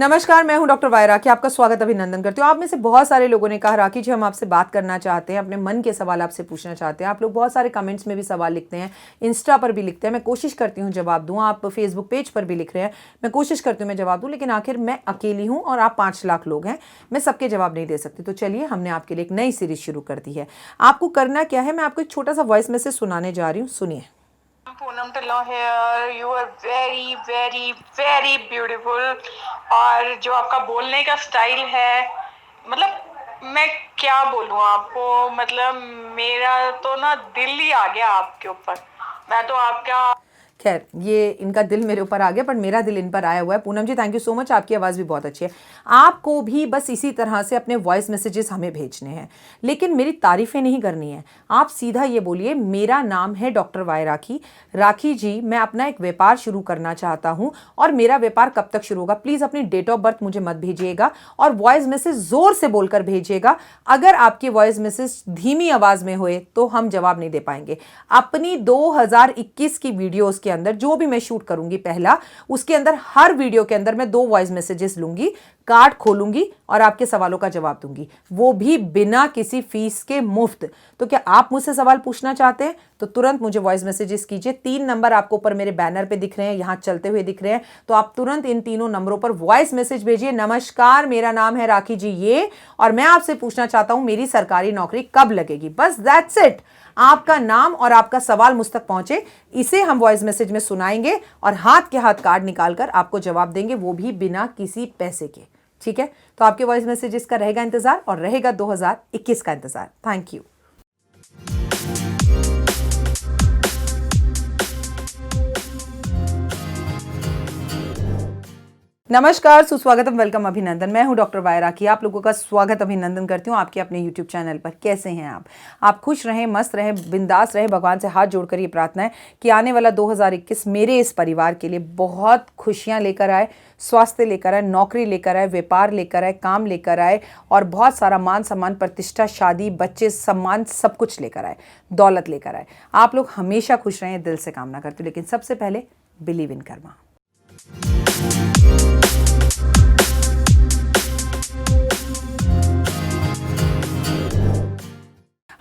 नमस्कार, मैं हूं डॉक्टर वाई राखी। आपका स्वागत अभिनंदन करती हूं। आप में से बहुत सारे लोगों ने कहा राखी जी हम आपसे बात करना चाहते हैं, अपने मन के सवाल आपसे पूछना चाहते हैं। आप लोग बहुत सारे कमेंट्स में भी सवाल लिखते हैं, इंस्टा पर भी लिखते हैं। मैं कोशिश करती हूं जवाब दूं। आप फेसबुक पेज पर भी लिख रहे हैं, मैं कोशिश करती हूं मैं जवाब दूं, लेकिन आखिर मैं अकेली हूं और आप 5 लाख लोग हैं, मैं सबके जवाब नहीं दे सकती। तो चलिए, हमने आपके लिए एक नई सीरीज शुरू कर दी है। आपको करना क्या है, मैं आपको एक छोटा सा वॉइस मैसेज सुनाने जा रही हूँ, सुनिए। Poonam Dhillon here, you are very very very beautiful. और जो आपका बोलने का स्टाइल है, मतलब मैं क्या बोलूँ आपको, मतलब मेरा तो ना दिल ही आ गया आपके ऊपर। मैं तो आपका खैर, ये इनका दिल मेरे ऊपर आ गया, पर मेरा दिल इन पर आया हुआ है। पूनम जी, थैंक यू सो मच, आपकी आवाज़ भी बहुत अच्छी है। आपको भी बस इसी तरह से अपने वॉइस मैसेजेस हमें भेजने हैं, लेकिन मेरी तारीफ़ें नहीं करनी है। आप सीधा ये बोलिए, मेरा नाम है डॉक्टर वाई राखी। राखी जी, मैं अपना एक व्यापार शुरू करना चाहता हूँ और मेरा व्यापार कब तक शुरू होगा। प्लीज़ अपनी डेट ऑफ बर्थ मुझे मत भेजिएगा और वॉइस मैसेज ज़ोर से बोलकर भेजिएगा। अगर आपकी वॉइस मैसेज धीमी आवाज़ में हुए तो हम जवाब नहीं दे पाएंगे। अपनी 2021 की वीडियोज़ के अंदर जो भी मैं शूट करूंगी पहला, उसके अंदर हर वीडियो के अंदर मैं 2 वॉइस मैसेजेस लूंगी, कार्ड खोलूंगी और आपके सवालों का जवाब दूंगी, वो भी बिना किसी फीस के, मुफ्त। तो क्या आप मुझसे सवाल पूछना चाहते हैं तो तुरंत मुझे वॉइस मैसेजेस कीजिए। 3 नंबर आपको ऊपर मेरे बैनर पे दिख रहे हैं, यहां चलते हुए दिख रहे हैं, तो आप तुरंत इन तीनों नंबरों पर वॉइस मैसेज भेजिए। नमस्कार, मेरा नाम है राखी जी ये, और मैं आपसे पूछना चाहता हूं मेरी सरकारी नौकरी कब लगेगी। बस दैट्स इट। आपका नाम और आपका सवाल मुझ तक पहुंचे, इसे हम वॉइस मैसेज में सुनाएंगे और हाथ के हाथ कार्ड निकालकर आपको जवाब देंगे, वो भी बिना किसी पैसे के। ठीक है, तो आपके वॉइस मैसेजेस का रहेगा इंतजार और रहेगा 2021 का इंतजार। Thank you. नमस्कार, सुस्वागतम, वेलकम, अभिनंदन। मैं हूं डॉक्टर वाई राखी। आप लोगों का स्वागत अभिनंदन करती हूं आपके अपने यूट्यूब चैनल पर। कैसे हैं आप खुश रहें, मस्त रहें, बिंदास रहें। भगवान से हाथ जोड़कर ये प्रार्थना है कि आने वाला 2021 मेरे इस परिवार के लिए बहुत खुशियां लेकर आए, स्वास्थ्य लेकर आए, नौकरी लेकर आए, व्यापार लेकर आए, काम लेकर आए और बहुत सारा मान सम्मान, प्रतिष्ठा, शादी, बच्चे, सम्मान, सब कुछ लेकर आए, दौलत लेकर आए। आप लोग हमेशा खुश रहें, दिल से कामना करती हूँ। लेकिन सबसे पहले बिलीव इन कर्मा।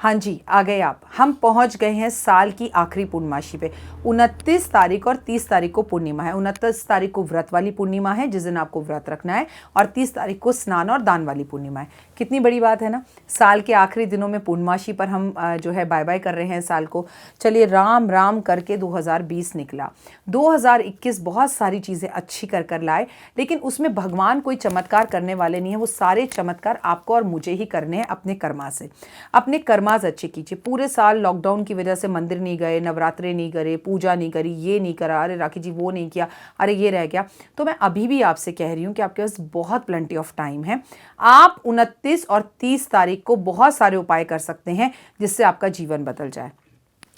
हाँ जी, आ गए आप। हम पहुंच गए हैं साल की आखिरी पूर्णिमासी पे। 29 तारीख और 30 तारीख को पूर्णिमा है। 29 तारीख को व्रत वाली पूर्णिमा है, जिस दिन आपको व्रत रखना है, और 30 तारीख को स्नान और दान वाली पूर्णिमा है। कितनी बड़ी बात है ना। साल के आखिरी दिनों में पूर्णिमासी पर हम जो है बाय बाय कर रहे हैं साल को। चलिए, राम राम करके 2020 निकला। 2021 बहुत सारी चीज़ें अच्छी कर लाए, लेकिन उसमें भगवान कोई चमत्कार करने वाले नहीं है। वो सारे चमत्कार आपको और मुझे ही करने हैं अपने कर्मा से। अपने कर्माज अच्छे कीजिए। पूरे साल लॉकडाउन की वजह से मंदिर नहीं गए, नवरात्रे नहीं करे, पूजा नहीं करी, ये नहीं करा, अरे राखी जी वो नहीं किया, अरे ये रह गया। तो मैं अभी भी आपसे कह रही हूँ कि आपके पास बहुत प्लेंटी ऑफ टाइम है। आप 29 और 30 तारीख को बहुत सारे उपाय कर सकते हैं जिससे आपका जीवन बदल जाए।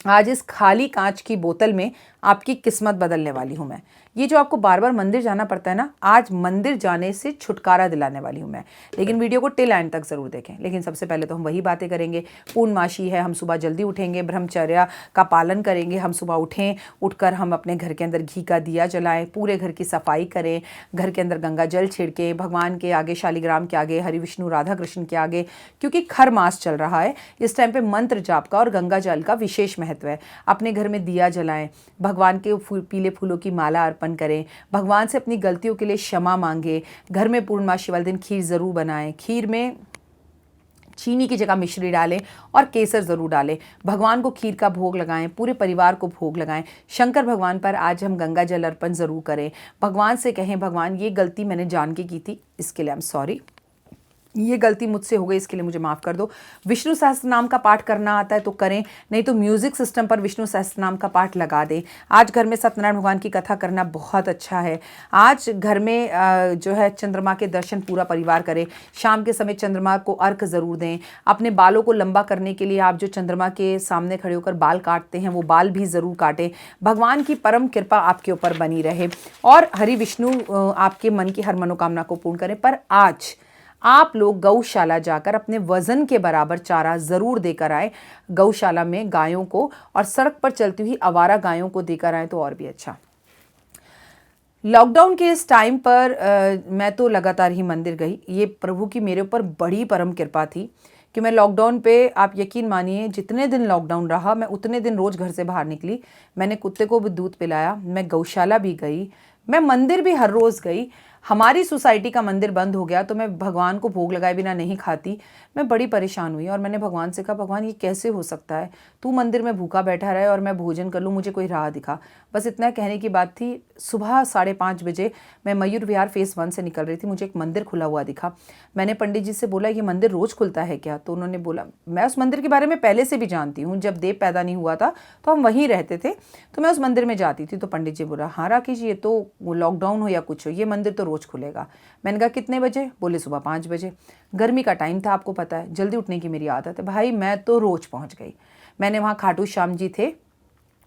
आज इस खाली कांच की बोतल में आपकी किस्मत बदलने वाली हूँ मैं। ये जो आपको बार बार मंदिर जाना पड़ता है ना, आज मंदिर जाने से छुटकारा दिलाने वाली हूँ मैं। लेकिन वीडियो को टिल एंड तक ज़रूर देखें। लेकिन सबसे पहले तो हम वही बातें करेंगे। पूर्णमासी है, हम सुबह जल्दी उठेंगे, ब्रह्मचर्य का पालन करेंगे। हम सुबह उठें, उठकर हम अपने घर के अंदर घी का दिया जलाएं, पूरे घर की सफाई करें, घर के अंदर गंगा जल छिड़कें, भगवान के आगे, शालिग्राम के आगे, हरि विष्णु राधा कृष्ण के आगे, क्योंकि खर मास चल रहा है। इस टाइम पे मंत्र जाप का और गंगा जल का विशेष महत्व है। अपने घर में दिया जलाएं, भगवान के पीले फूलों की माला अर्पण करें, भगवान से अपनी गलतियों के लिए क्षमा मांगे। घर में पूर्णमासी वाले दिन खीर ज़रूर बनाएं। खीर में चीनी की जगह मिश्री डालें और केसर ज़रूर डालें। भगवान को खीर का भोग लगाएं, पूरे परिवार को भोग लगाएं। शंकर भगवान पर आज हम गंगा जल अर्पण ज़रूर करें। भगवान से कहें, भगवान ये गलती मैंने जान के की थी, इसके लिए आई एम सॉरी, ये गलती मुझसे हो गई, इसके लिए मुझे माफ़ कर दो। विष्णु सहस्त्र नाम का पाठ करना आता है तो करें, नहीं तो म्यूज़िक सिस्टम पर विष्णु सहस्त्र नाम का पाठ लगा दें। आज घर में सत्यनारायण भगवान की कथा करना बहुत अच्छा है। आज घर में जो है चंद्रमा के दर्शन पूरा परिवार करें। शाम के समय चंद्रमा को अर्घ ज़रूर दें। अपने बालों को लंबा करने के लिए आप जो चंद्रमा के सामने खड़े होकर बाल काटते हैं, वो बाल भी ज़रूर काटें। भगवान की परम कृपा आपके ऊपर बनी रहे और हरि विष्णु आपके मन की हर मनोकामना को पूर्ण करें। पर आज आप लोग गौशाला जाकर अपने वजन के बराबर चारा ज़रूर देकर आए गौशाला में गायों को, और सड़क पर चलती हुई आवारा गायों को देकर आए तो और भी अच्छा। लॉकडाउन के इस टाइम पर मैं तो लगातार ही मंदिर गई। ये प्रभु की मेरे ऊपर बड़ी परम कृपा थी कि मैं लॉकडाउन पे, आप यकीन मानिए, जितने दिन लॉकडाउन रहा मैं उतने दिन रोज़ घर से बाहर निकली। मैंने कुत्ते को भी दूध पिलाया, मैं गौशाला भी गई, मैं मंदिर भी हर रोज़ गई। हमारी सोसाइटी का मंदिर बंद हो गया तो मैं भगवान को भोग लगाए बिना नहीं खाती। मैं बड़ी परेशान हुई और मैंने भगवान से कहा, भगवान ये कैसे हो सकता है, तू मंदिर में भूखा बैठा रहे और मैं भोजन कर लूँ, मुझे कोई राह दिखा। बस इतना कहने की बात थी। सुबह 5:30 बजे मैं मयूर विहार फेस 1 से निकल रही थी, मुझे एक मंदिर खुला हुआ दिखा। मैंने पंडित जी से बोला, ये मंदिर रोज़ खुलता है क्या? तो उन्होंने बोला, मैं उस मंदिर के बारे में पहले से भी जानती हूँ, जब देव पैदा नहीं हुआ था तो हम वहीं रहते थे, तो मैं उस मंदिर में जाती थी। तो पंडित जी बोला, हाँ राकेश, ये तो लॉकडाउन हो या कुछ हो, ये मंदिर तो रोज़ खुलेगा। मैंने कहा कितने बजे? बोले सुबह 5 बजे। गर्मी का टाइम था, आपको पता है, जल्दी उठने की मेरी आदत है। भाई मैं तो रोज़ पहुँच गई। मैंने वहाँ खाटू श्याम जी थे,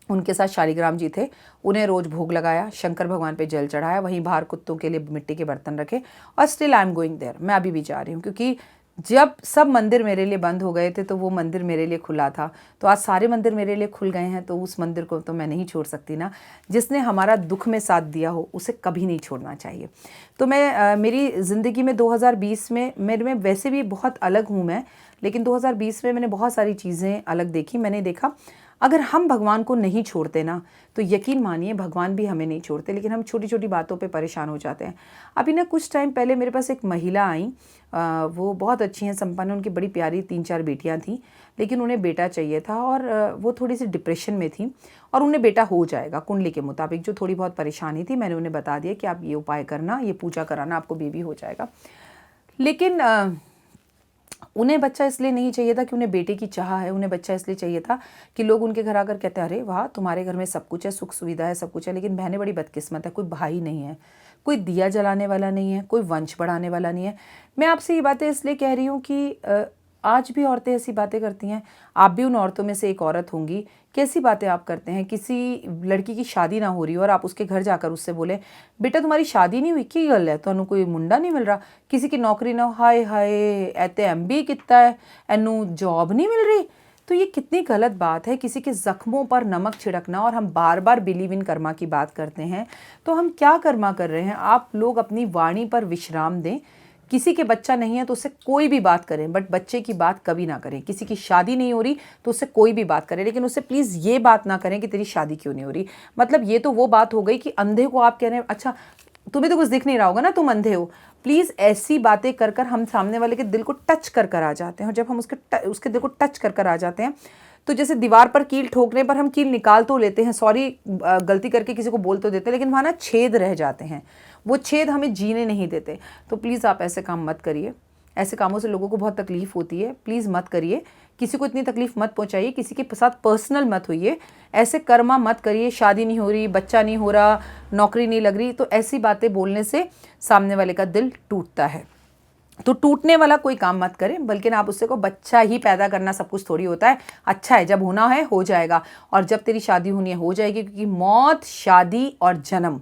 उनके साथ शालिग्राम जी थे, उन्हें रोज़ भोग लगाया, शंकर भगवान पे जल चढ़ाया, वहीं बाहर कुत्तों के लिए मिट्टी के बर्तन रखे, और still I am going there. मैं अभी भी जा रही हूँ, क्योंकि जब सब मंदिर मेरे लिए बंद हो गए थे तो वो मंदिर मेरे लिए खुला था। तो आज सारे मंदिर मेरे लिए खुल गए हैं, तो उस मंदिर को तो मैं नहीं छोड़ सकती ना। जिसने हमारा दुख में साथ दिया हो उसे कभी नहीं छोड़ना चाहिए। तो मैं मेरी ज़िंदगी में 2020 में, मेरे में वैसे भी बहुत अलग हूँ मैं, लेकिन 2020 में मैंने बहुत सारी चीज़ें अलग देखी। मैंने देखा अगर हम भगवान को नहीं छोड़ते ना, तो यकीन मानिए भगवान भी हमें नहीं छोड़ते, लेकिन हम छोटी छोटी बातों पे परेशान हो जाते हैं। अभी ना कुछ टाइम पहले मेरे पास एक महिला आई, वो बहुत अच्छी हैं, संपन्न, उनकी बड़ी प्यारी 3-4 बेटियां थीं, लेकिन उन्हें बेटा चाहिए था और वो थोड़ी सी डिप्रेशन में थी, और उन्हें बेटा हो जाएगा कुंडली के मुताबिक। जो थोड़ी बहुत परेशानी थी मैंने उन्हें बता दिया कि आप ये उपाय करना, ये पूजा कराना, आपको बेबी हो जाएगा। लेकिन उन्हें बच्चा इसलिए नहीं चाहिए था कि उन्हें बेटे की चाह है, उन्हें बच्चा इसलिए चाहिए था कि लोग उनके घर आकर कहते हैं, अरे वाह तुम्हारे घर में सब कुछ है, सुख सुविधा है, सब कुछ है, लेकिन बहनें बड़ी बदकिस्मत है, कोई भाई नहीं है, कोई दिया जलाने वाला नहीं है, कोई वंश बढ़ाने वाला नहीं है। मैं आपसे ये बातें इसलिए कह रही हूँ कि आज भी औरतें ऐसी बातें करती हैं, आप भी उन औरतों में से एक औरत होंगी। कैसी बातें आप करते हैं, किसी लड़की की शादी ना हो रही हो और आप उसके घर जाकर उससे बोले, बेटा तुम्हारी शादी नहीं हुई, की गल है, तुहानू कोई मुंडा नहीं मिल रहा, किसी की नौकरी ना हो, हाय हाय ऐते MBA कितना है, एनू जॉब नहीं मिल रही। तो ये कितनी गलत बात है, किसी के ज़ख्मों पर नमक छिड़कना। और हम बार बार बिलीव इन कर्मा की बात करते हैं, तो हम क्या कर्मा कर रहे हैं? आप लोग अपनी वाणी पर विश्राम दें। किसी के बच्चा नहीं है तो उससे कोई भी बात करें, बट बच्चे की बात कभी ना करें। किसी की शादी नहीं हो रही तो उससे कोई भी बात करें, लेकिन उससे प्लीज़ ये बात ना करें कि तेरी शादी क्यों नहीं हो रही। मतलब ये तो वो बात हो गई कि अंधे को आप कह रहे हैं, अच्छा तुम्हें तो कुछ दिख नहीं रहा होगा ना, तुम अंधे हो। प्लीज़ ऐसी बातें कर कर हम सामने वाले के दिल को टच कर कर आ जाते हैं, और जब हम उसके दिल को टच कर कर आ जाते हैं, तो जैसे दीवार पर कील ठोकने पर हम कील निकाल तो लेते हैं, सॉरी गलती करके किसी को बोल तो देते हैं, लेकिन वहाँ ना छेद रह जाते हैं, वो छेद हमें जीने नहीं देते। तो प्लीज़ आप ऐसे काम मत करिए, ऐसे कामों से लोगों को बहुत तकलीफ़ होती है, प्लीज़ मत करिए। किसी को इतनी तकलीफ़ मत पहुंचाइए, किसी के साथ पर्सनल मत होइए, ऐसे कर्मा मत करिए। शादी नहीं हो रही, बच्चा नहीं हो रहा, नौकरी नहीं लग रही, तो ऐसी बातें बोलने से सामने वाले का दिल टूटता है। तो टूटने वाला कोई काम मत करें, बल्कि आप उससे को बच्चा ही पैदा करना सब कुछ थोड़ी होता है। अच्छा है, जब होना है हो जाएगा, और जब तेरी शादी होनी है हो जाएगी, क्योंकि मौत, शादी और जन्म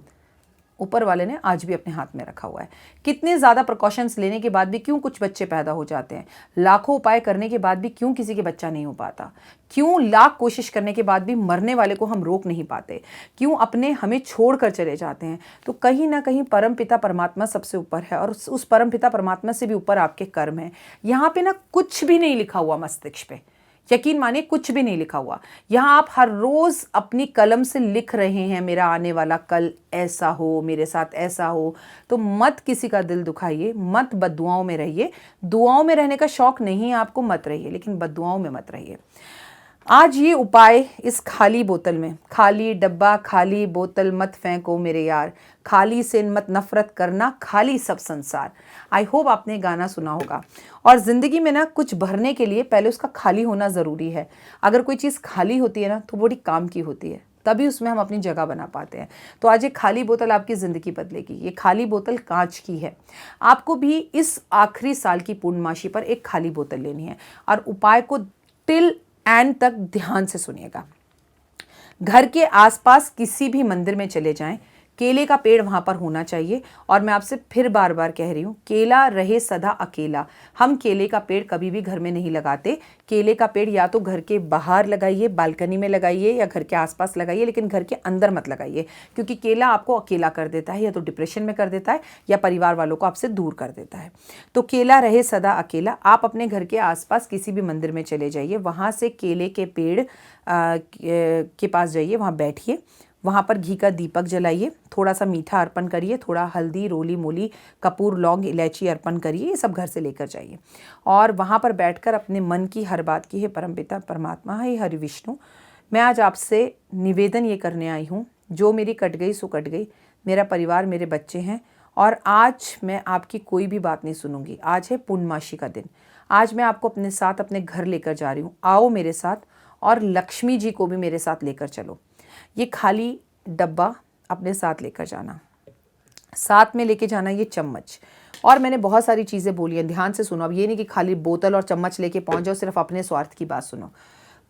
ऊपर वाले ने आज भी अपने हाथ में रखा हुआ है। कितने ज़्यादा प्रिकॉशंस लेने के बाद भी क्यों कुछ बच्चे पैदा हो जाते हैं, लाखों उपाय करने के बाद भी क्यों किसी के बच्चा नहीं हो पाता, क्यों लाख कोशिश करने के बाद भी मरने वाले को हम रोक नहीं पाते, क्यों अपने हमें छोड़ कर चले जाते हैं। तो कहीं ना कहीं परमपिता परमात्मा सबसे ऊपर है, और उस परमपिता परमात्मा से भी ऊपर आपके कर्म है। यहाँ पे ना कुछ भी नहीं लिखा हुआ मस्तिष्क पे, यकीन मानिए कुछ भी नहीं लिखा हुआ। यहाँ आप हर रोज़ अपनी कलम से लिख रहे हैं, मेरा आने वाला कल ऐसा हो, मेरे साथ ऐसा हो। तो मत किसी का दिल दुखाइए, मत बद्दुआओं में रहिए। दुआओं में रहने का शौक नहीं है आपको, मत रहिए, लेकिन बद्दुआओं में मत रहिए। आज ये उपाय इस खाली बोतल में, खाली डब्बा खाली बोतल मत फेंको मेरे यार, खाली से मत नफरत करना, खाली सब संसार। आई होप आपने गाना सुना होगा। और ज़िंदगी में ना कुछ भरने के लिए पहले उसका खाली होना ज़रूरी है। अगर कोई चीज़ खाली होती है ना तो बड़ी काम की होती है, तभी उसमें हम अपनी जगह बना पाते हैं। तो आज ये खाली बोतल आपकी ज़िंदगी बदलेगी। ये खाली बोतल कांच की है। आपको भी इस आखिरी साल की पूर्णमासी पर एक खाली बोतल लेनी है, और उपाय को टिल एंड तक ध्यान से सुनिएगा। घर के आसपास किसी भी मंदिर में चले जाएं, केले का पेड़ वहाँ पर होना चाहिए। और मैं आपसे फिर बार बार कह रही हूँ, केला रहे सदा अकेला। हम केले का पेड़ कभी भी घर में नहीं लगाते। केले का पेड़ या तो घर के बाहर लगाइए, बालकनी में लगाइए, या घर के आसपास लगाइए, लेकिन घर के अंदर मत लगाइए, क्योंकि केला आपको अकेला कर देता है, या तो डिप्रेशन में कर देता है, या परिवार वालों को आपसे दूर कर देता है। तो केला रहे सदा अकेला। आप अपने घर के आसपास किसी भी मंदिर में चले जाइए, वहाँ से केले के पेड़ के पास जाइए, वहाँ बैठिए, वहाँ पर घी का दीपक जलाइए, थोड़ा सा मीठा अर्पण करिए, थोड़ा हल्दी, रोली मोली, कपूर, लौंग, इलायची अर्पण करिए, ये सब घर से लेकर जाइए। और वहाँ पर बैठकर अपने मन की हर बात की, हे परमपिता परमात्मा, हे हरि विष्णु, मैं आज आपसे निवेदन ये करने आई हूँ, जो मेरी कट गई सो कट गई, मेरा परिवार, मेरे बच्चे हैं, और आज मैं आपकी कोई भी बात नहीं सुनूंगी। आज है पूर्णमासी का दिन। आज मैं आपको अपने साथ अपने घर लेकर जा रही हूँ। आओ मेरे साथ, और लक्ष्मी जी को भी मेरे साथ लेकर चलो। ये खाली डब्बा अपने साथ लेकर जाना, साथ में लेके जाना ये चम्मच। और मैंने बहुत सारी चीज़ें बोली हैं, ध्यान से सुनो। अब ये नहीं कि खाली बोतल और चम्मच लेके पहुंच जाओ, सिर्फ अपने स्वार्थ की बात सुनो।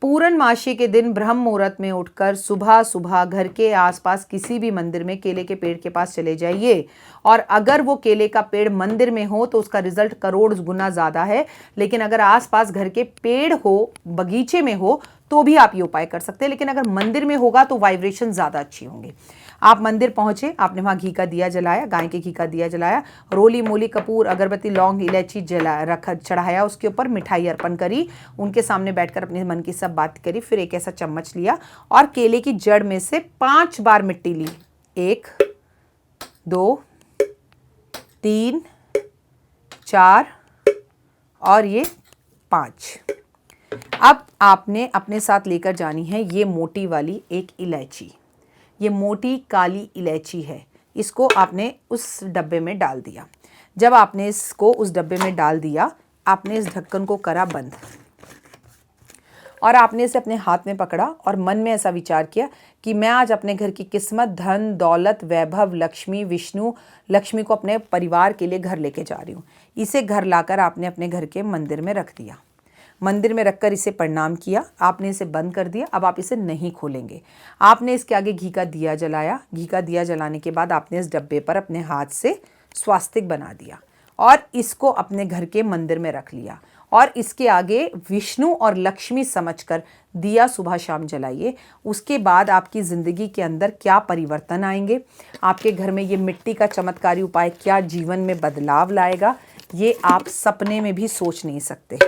पूर्णमासी के दिन ब्रह्म मुहूर्त में उठकर सुबह सुबह घर के आसपास किसी भी मंदिर में केले के पेड़ के पास चले जाइए। और अगर वो केले का पेड़ मंदिर में हो तो उसका रिजल्ट करोड़ गुना ज़्यादा है, लेकिन अगर आसपास घर के पेड़ हो, बगीचे में हो, तो भी आप ये उपाय कर सकते हैं। लेकिन अगर मंदिर में होगा तो वाइब्रेशन ज़्यादा अच्छी होंगी। आप मंदिर पहुंचे, आपने वहाँ घी का दिया जलाया, गाय के घी का दिया जलाया, रोली मोली, कपूर, अगरबत्ती, लौंग, इलायची चढ़ाया, उसके ऊपर मिठाई अर्पण करी, उनके सामने बैठकर अपने मन की सब बात करी। फिर एक ऐसा चम्मच लिया और केले की जड़ में से 5 बार मिट्टी ली। 1 2 3 4 और ये 5। अब आपने अपने साथ लेकर जानी है ये मोटी वाली एक इलायची। ये मोटी काली इलायची है। इसको आपने उस डब्बे में डाल दिया। जब आपने इसको उस डब्बे में डाल दिया, आपने इस ढक्कन को करा बंद और आपने इसे अपने हाथ में पकड़ा और मन में ऐसा विचार किया कि मैं आज अपने घर की किस्मत, धन, दौलत, वैभव, लक्ष्मी, विष्णु, लक्ष्मी को अपने परिवार के लिए घर लेके जा रही हूँ। इसे घर लाकर आपने अपने घर के मंदिर में रख दिया। मंदिर में रखकर इसे प्रणाम किया, आपने इसे बंद कर दिया। अब आप इसे नहीं खोलेंगे। आपने इसके आगे घी का दिया जलाया। घी का दिया जलाने के बाद आपने इस डब्बे पर अपने हाथ से स्वास्तिक बना दिया और इसको अपने घर के मंदिर में रख लिया। और इसके आगे विष्णु और लक्ष्मी समझकर दिया सुबह शाम जलाइए। उसके बाद आपकी ज़िंदगी के अंदर क्या परिवर्तन आएंगे, आपके घर में ये मिट्टी का चमत्कारी उपाय क्या जीवन में बदलाव लाएगा, ये आप सपने में भी सोच नहीं सकते।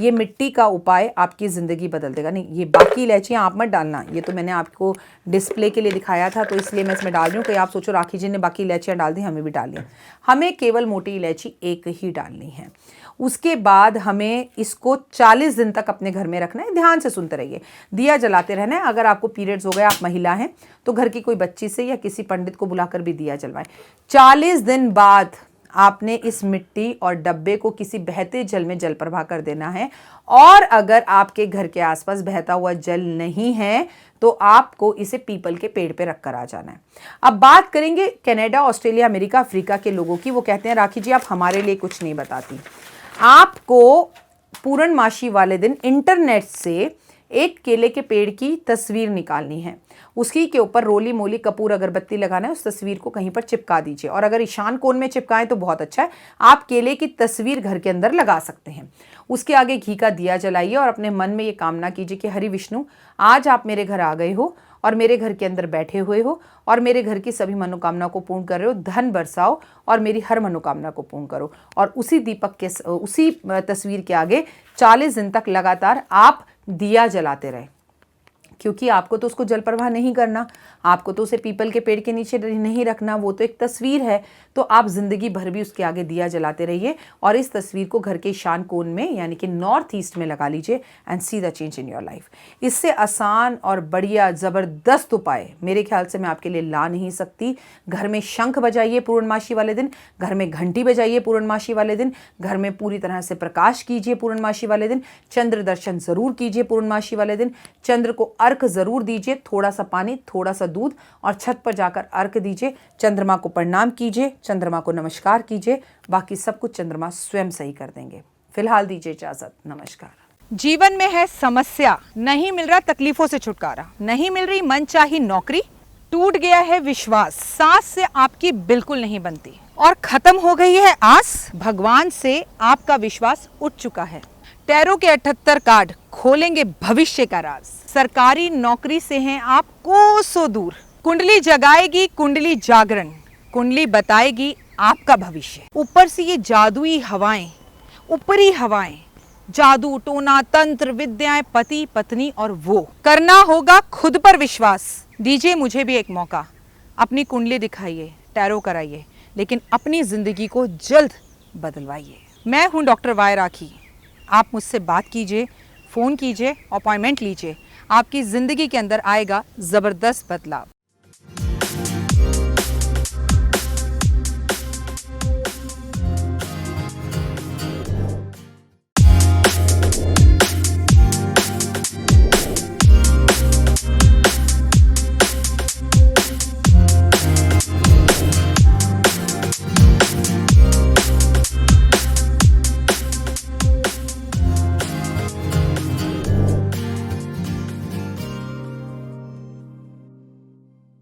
ये मिट्टी का उपाय आपकी ज़िंदगी बदल देगा। नहीं, ये बाकी इलायचियाँ आप मत डालना, ये तो मैंने आपको डिस्प्ले के लिए दिखाया था, तो इसलिए मैं इसमें डाल रही हूँ। कहीं आप सोचो राखी जी ने बाकी इलायचियाँ डाल दी, हमें भी डाल दिया। हमें केवल मोटी इलायची एक ही डालनी है। उसके बाद हमें इसको 40 दिन तक अपने घर में रखना है। ध्यान से सुनते रहिए, दिया जलाते रहना है। अगर आपको पीरियड्स हो गए, आप महिला हैं, तो घर की कोई बच्ची से या किसी पंडित को बुलाकर भी दिया जलवाएं। 40 दिन बाद आपने इस मिट्टी और डब्बे को किसी बहते जल में जल प्रवाह कर देना है। और अगर आपके घर के आसपास बहता हुआ जल नहीं है तो आपको इसे पीपल के पेड़ पे रख कर आ जाना है। अब बात करेंगे कनाडा, ऑस्ट्रेलिया, अमेरिका, अफ्रीका के लोगों की। वो कहते हैं राखी जी आप हमारे लिए कुछ नहीं बताती। आपको पूर्णमासी वाले दिन इंटरनेट से एक केले के पेड़ की तस्वीर निकालनी है, उसकी के ऊपर रोली मोली, कपूर, अगरबत्ती लगाना है। उस तस्वीर को कहीं पर चिपका दीजिए, और अगर ईशान कोण में चिपकाएं तो बहुत अच्छा है। आप केले की तस्वीर घर के अंदर लगा सकते हैं। उसके आगे घी का दिया जलाइए और अपने मन में ये कामना कीजिए कि हरि विष्णु, आज आप मेरे घर आ गए हो और मेरे घर के अंदर बैठे हुए हो और मेरे घर की सभी मनोकामना को पूर्ण कर रहे हो। धन बरसाओ और मेरी हर मनोकामना को पूर्ण करो। और उसी दीपक के, उसी तस्वीर के आगे 40 दिन तक लगातार आप दिया जलाते रहे, क्योंकि आपको तो उसको जल प्रवाह नहीं करना, आपको तो उसे पीपल के पेड़ के नीचे नहीं रखना, वो तो एक तस्वीर है। तो आप जिंदगी भर भी उसके आगे दिया जलाते रहिए और इस तस्वीर को घर के ईशान कोण में यानी कि नॉर्थ ईस्ट में लगा लीजिए and see the change in your life. इससे आसान और बढ़िया ज़बरदस्त उपाय मेरे ख्याल से मैं आपके लिए ला नहीं सकती। घर में शंख बजाइए पूर्णमासी वाले दिन, घर में घंटी बजाइए पूर्णमासी वाले दिन, घर में पूरी तरह से प्रकाश कीजिए पूर्णमासी वाले दिन, चंद्र दर्शन जरूर कीजिए पूर्णमासी वाले दिन, चंद्र को अर्घ जरूर दीजिए, थोड़ा सा पानी, थोड़ा सा दूध, और छत पर जाकर अर्घ दीजिए। चंद्रमा को प्रणाम कीजिए, चंद्रमा को नमस्कार कीजिए। बाकी सब कुछ चंद्रमा स्वयं सही कर देंगे। फिलहाल दीजिए इजाजत, नमस्कार। जीवन में है समस्या, नहीं मिल रहा तकलीफों से छुटकारा, नहीं मिल रही मनचाही नौकरी, टूट गया है विश्वास, सांस से आपकी बिल्कुल नहीं बनती और खत्म हो गई है आस, भगवान से आपका विश्वास उठ चुका है। टैरो के 78 कार्ड खोलेंगे भविष्य का राज। सरकारी नौकरी से हैं आप कोसों दूर। कुंडली जगाएगी कुंडली जागरण, कुंडली बताएगी आपका भविष्य। ऊपर से ये जादुई हवाएं, ऊपरी हवाएं, जादू टोना तंत्र विद्याएं, पति पत्नी और वो। करना होगा खुद पर विश्वास। दीजिए मुझे भी एक मौका, अपनी कुंडली दिखाइए, टैरो कराइए, लेकिन अपनी जिंदगी को जल्द बदलवाइए। मैं हूं डॉक्टर वाई राखी। आप मुझसे बात कीजिए, फ़ोन कीजिए, अपॉइंटमेंट लीजिए। आपकी ज़िंदगी के अंदर आएगा ज़बरदस्त बदलाव।